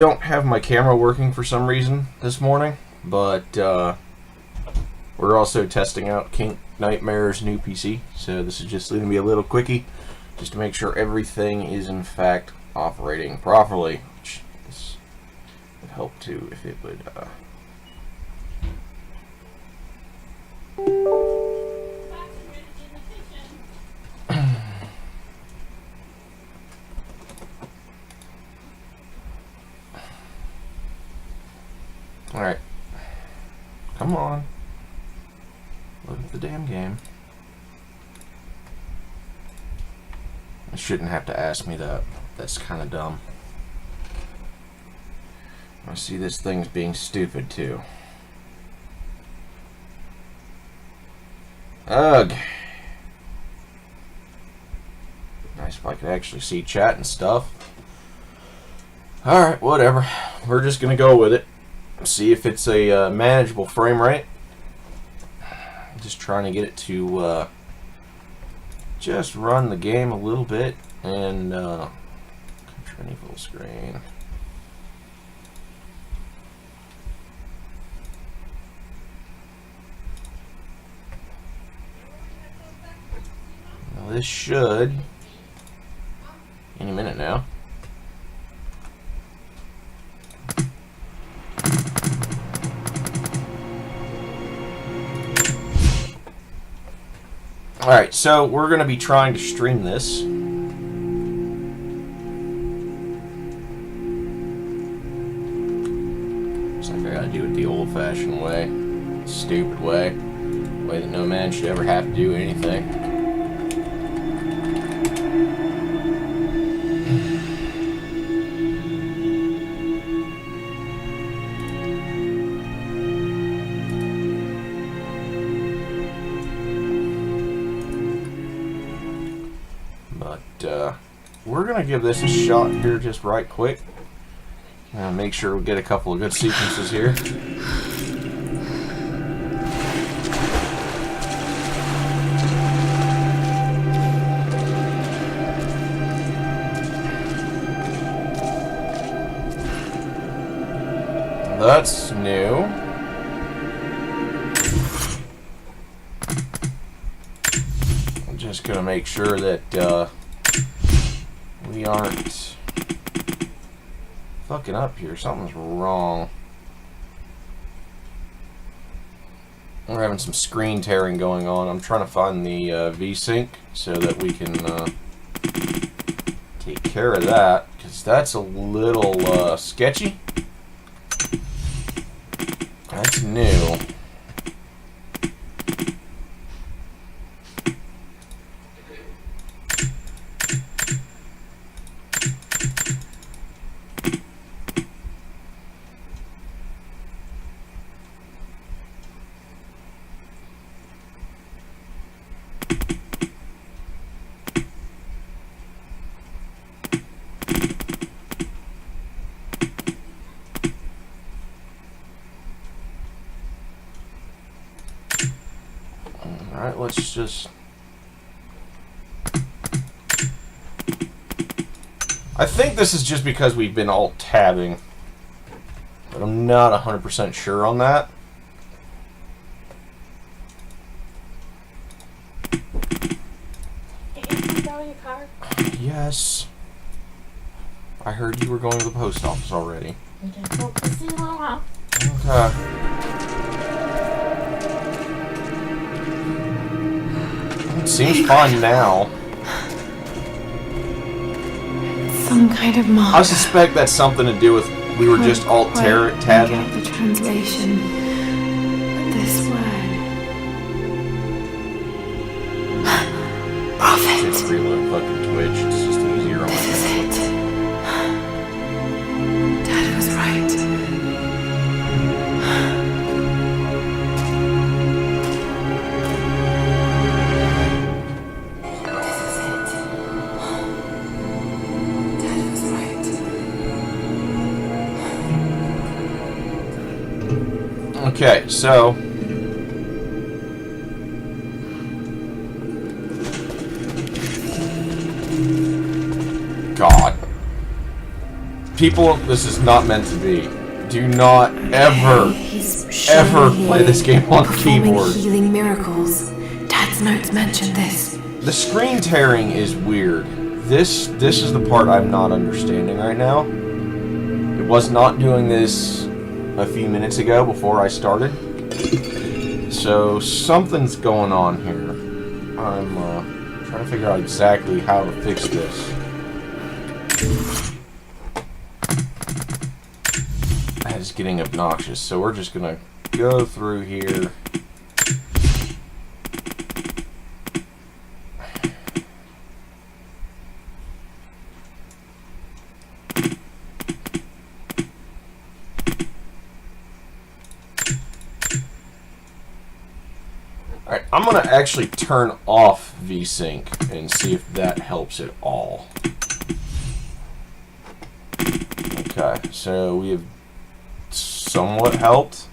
Don't have my camera working for some reason this morning, but we're also testing out King Nightmare's new PC, so this is just going to be a little quickie just to make sure everything is in fact operating properly, which this would help too if it would Alright. Come on. Load up the damn game. I shouldn't have to ask me that. That's kind of dumb. I see this thing's being stupid too. Ugh. Nice if I could actually see chat and stuff. Alright, whatever. We're just gonna go with it. See if it's a manageable frame rate. Just trying to get it to just run the game a little bit and control full screen. Now this should any minute now. Alright, so we're going to be trying to stream this. Looks like I gotta do it the old-fashioned way. Stupid way. The way that no man should ever have to do anything. We're going to give this a shot here just right quick. Make sure we get a couple of good sequences here. That's new. I'm just going to make sure that we aren't fucking up here. Something's wrong. We're having some screen tearing going on. I'm trying to find the V-Sync so that we can take care of that, because that's a little sketchy. That's new. Alright, let's just... I think this is just because we've been alt-tabbing, but I'm not 100% sure on that. Hey, can you borrow your car? Yes. I heard you were going to the post office already. Okay. Seems fine now. Some kind of mob. I suspect that's something to do with we were just alt-tabbing. The translation. But this word. Prophet. Just reload fucking Twitch. It's just easier on my This is it. Dad was right. Okay, so God. People, this is not meant to be. Do not ever play this game on keyboard. Healing miracles. Dad's notes mention this. The screen tearing is weird. This is the part I'm not understanding right now. It was not doing this a few minutes ago before I started. So something's going on here. I'm trying to figure out exactly how to fix this. That is getting obnoxious, so we're just gonna go through here. Alright, I'm gonna actually turn off VSync and see if that helps at all. Okay, so we have somewhat helped.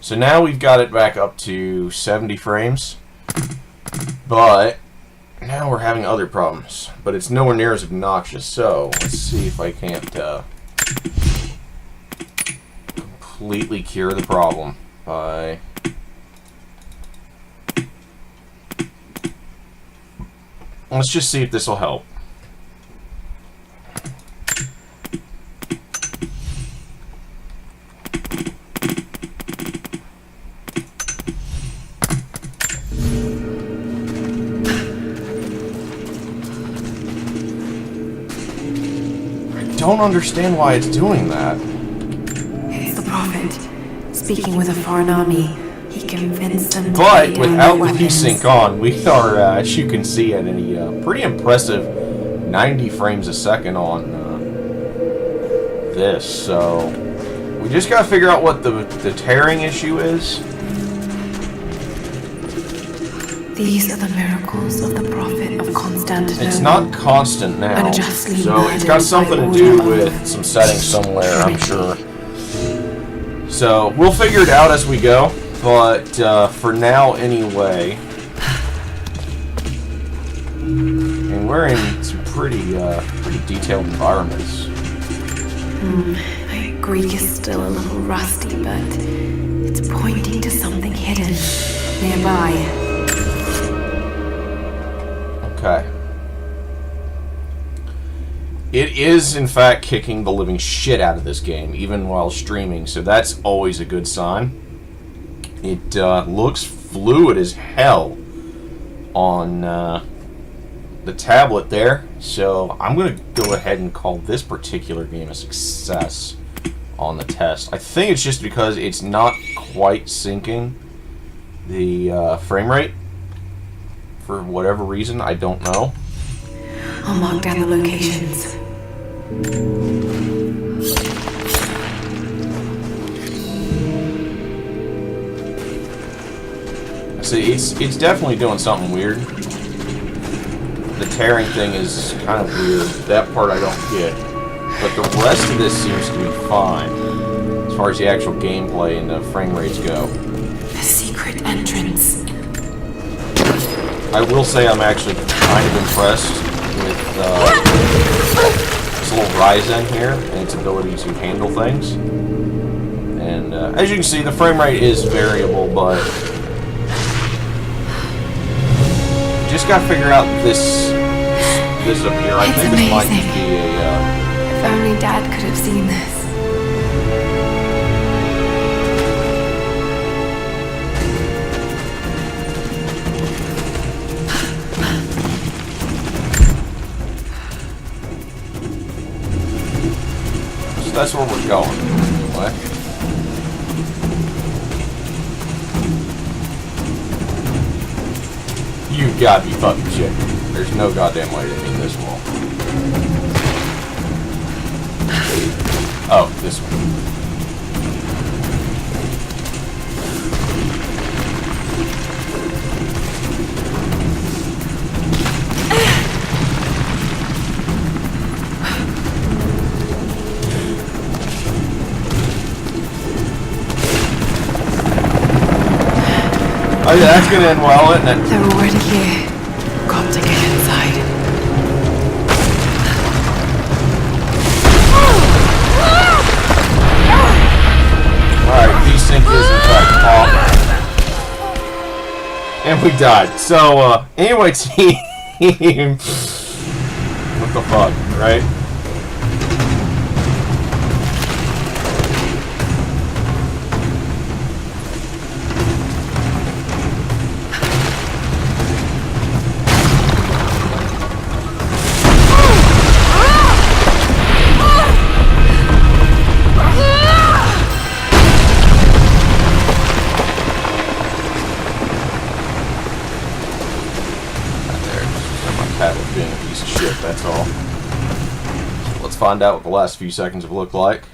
So now we've got it back up to 70 frames, but now we're having other problems, but it's nowhere near as obnoxious. So let's see if I can't completely cure the problem by let's just see if this will help. I don't understand why it's doing that. It's the Prophet. Speaking with a foreign army, he convinced them to But lay down without their the weapons. VSync on, we are, as you can see, at a pretty impressive 90 frames a second on this. So we just gotta figure out what the tearing issue is. These are the miracles of the Prophet of Constantinople. It's not constant now, Unjustly so it's got murdered something by to do order of with some settings somewhere, I'm sure. So we'll figure it out as we go, but for now anyway. And we're in some pretty detailed environments. My Greek is still a little rusty, but it's pointing to something hidden nearby. Okay. It is, in fact, kicking the living shit out of this game, even while streaming, so that's always a good sign. It looks fluid as hell on the tablet there, so I'm going to go ahead and call this particular game a success on the test. I think it's just because it's not quite syncing the frame rate. For whatever reason, I don't know. I'll mark down the locations. See, it's definitely doing something weird. The tearing thing is kind of weird. That part I don't get. But the rest of this seems to be fine, as far as the actual gameplay and the frame rates go. The secret entrance. I will say I'm actually kind of impressed with this little Ryzen here and its ability to handle things. And as you can see, the frame rate is variable, but just gotta figure out this up here. I It's think this might amazing. just be a If only Dad could have seen this. so that's where we're going. Anyway. You gotta be fucking shit. There's no goddamn way to beat this wall. Oh, this one. Oh yeah, that's gonna end well, isn't it? They're already here. Got to get inside. And we died. So, anyway, team. What the fuck, right? Being a piece of shit, that's all. So let's find out what the last few seconds have looked like.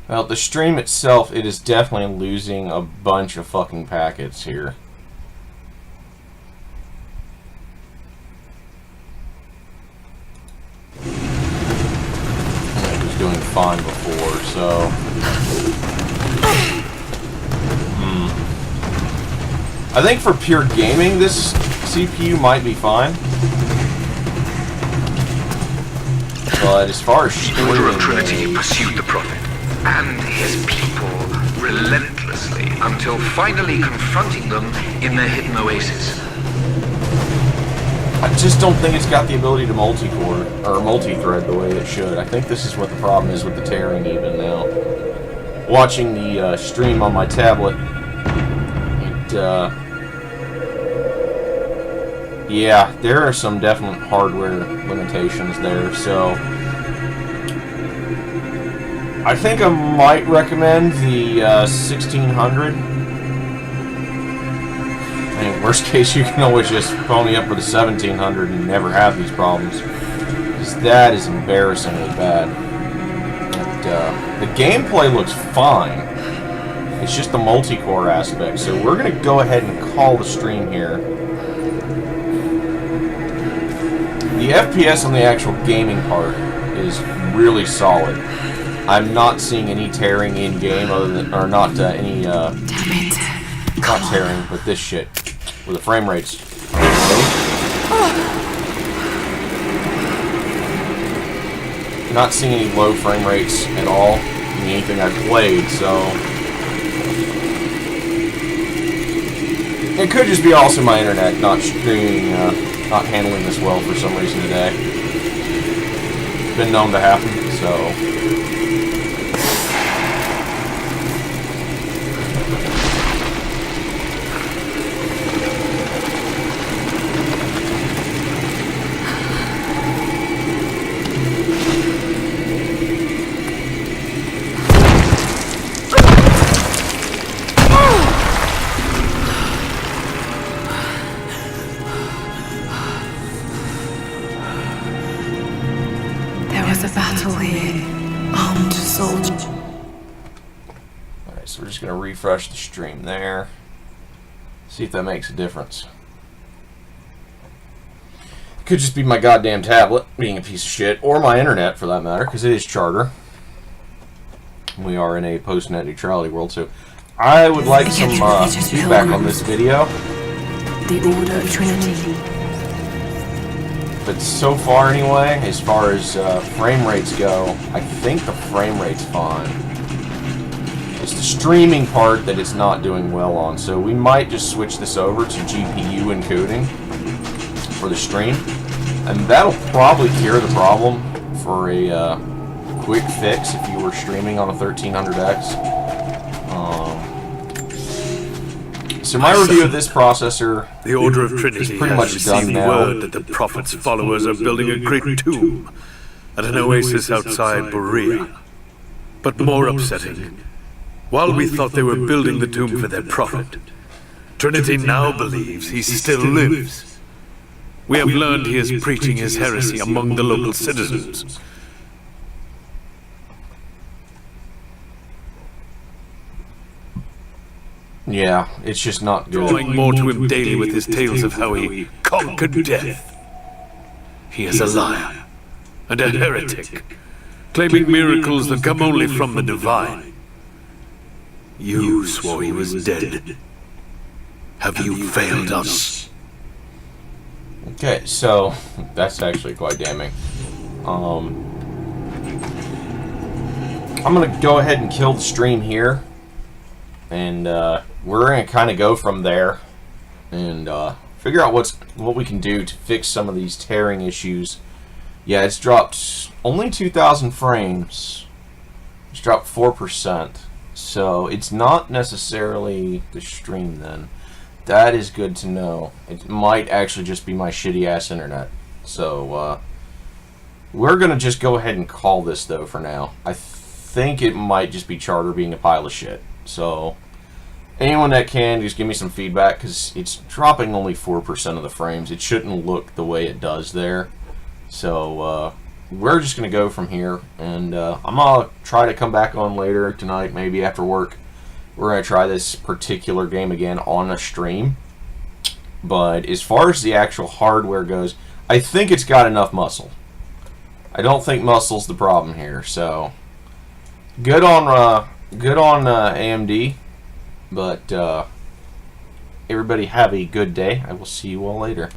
Well, the stream itself, it is definitely losing a bunch of fucking packets here. Doing fine before, so I think for pure gaming this CPU might be fine, but as far as the Order of Trinity pursued the Prophet and his people relentlessly until finally confronting them in their hidden oasis. I just don't think it's got the ability to multi-core or multi-thread the way it should. I think this is what the problem is with the tearing even now. Watching the stream on my tablet, yeah, there are some definite hardware limitations there, so I think I might recommend the 1600. I mean, worst case, you can always just pony up for the 1700 and never have these problems. Because that is embarrassingly bad. And, the gameplay looks fine. It's just the multi-core aspect. So we're going to go ahead and call the stream here. The FPS on the actual gaming part is really solid. I'm not seeing any tearing in-game other than, or not any, Damn it. not tearing, but this shit. With the frame rates. Not seeing any low frame rates at all in anything I've played, so it could just be also my internet not streaming, not handling this well for some reason today. It's been known to happen, so. So we're just going to refresh the stream there. See if that makes a difference. Could just be my goddamn tablet being a piece of shit, or my internet for that matter, because it is Charter. We are in a post-net neutrality world, so I would like some feedback on this video. The Order of Trinity. But so far anyway, as far as frame rates go, I think the frame rate's fine. It's the streaming part that it's not doing well on, so we might just switch this over to GPU encoding for the stream, and that'll probably cure the problem for a quick fix if you were streaming on a 1300X. So my review of this processor the Order of Trinity is pretty much done now. Word that the Prophet's followers are building a great tomb at an oasis outside Berea. But more upsetting, while we thought they were building the tomb for their Prophet, Trinity now believes he still lives. We have learned he is preaching his heresy among the local citizens. Yeah, it's just not good. Drawing more to him daily with his tales of how he conquered death. He is a liar and a heretic, claiming miracles that come only from the divine. You swore he was dead. Have you failed us? Okay, so that's actually quite damning. I'm gonna go ahead and kill the stream here, and we're gonna kind of go from there and figure out what we can do to fix some of these tearing issues. Yeah, it's dropped only 2,000 frames. It's dropped 4%, so it's not necessarily the stream then. That is good to know. It might actually just be my shitty ass internet. So we're gonna just go ahead and call this though for now. I think it might just be Charter being a pile of shit. So anyone that can, just give me some feedback, because it's dropping only 4% of the frames. It shouldn't look the way it does there. So we're just going to go from here, and I'm going to try to come back on later tonight, maybe after work. We're going to try this particular game again on a stream. But as far as the actual hardware goes, I think it's got enough muscle. I don't think muscle's the problem here, so good on AMD. But everybody have a good day. I will see you all later.